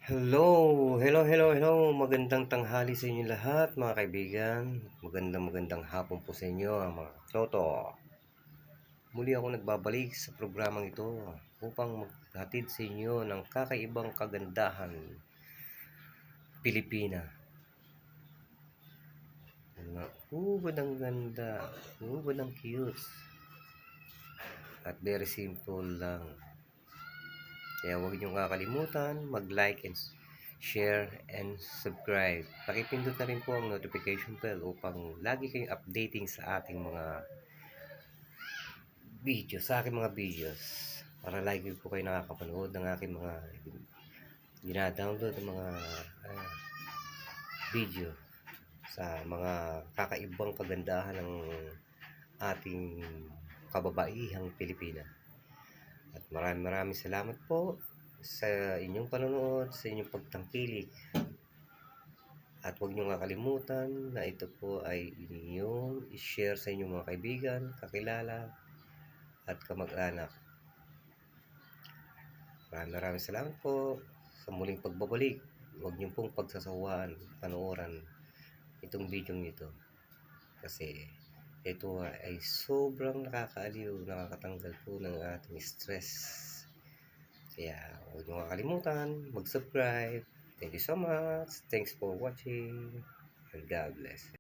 Hello. Magandang tanghali sa inyo lahat, mga kaibigan. Magandang hapon po sa inyo, mga toto. Muli ako nagbabalik sa programang ito upang maghatid sa inyo ng kakaibang kagandahan Pilipina. Ubod ang ganda, ubod ang cute. At very simple lang. Kaya huwag niyong kakalimutan mag-like and share and subscribe. Pakipindot na rin po ang notification bell upang lagi kayong updating sa ating mga videos, sa aking mga videos. Para lagi po kayo nakakapanood ng aking mga dinadownload ng mga video sa mga kakaibang kagandahan ng ating kababaihang Pilipina. At maraming salamat po sa inyong panonood, sa inyong pagtangkilik. At huwag niyong kakalimutan na ito po ay inyong i-share sa inyong mga kaibigan, kakilala, at kamag-anak. Maraming salamat po sa muling pagbabalik. Huwag niyo pong pagsasawaan, panoorin itong video nito. Kasi ito ay sobrang nakakaaliw, nakakatanggal po ng ating stress. Kaya huwag niyo kakalimutan mag-subscribe. Thank you so much. Thanks for watching. And God bless.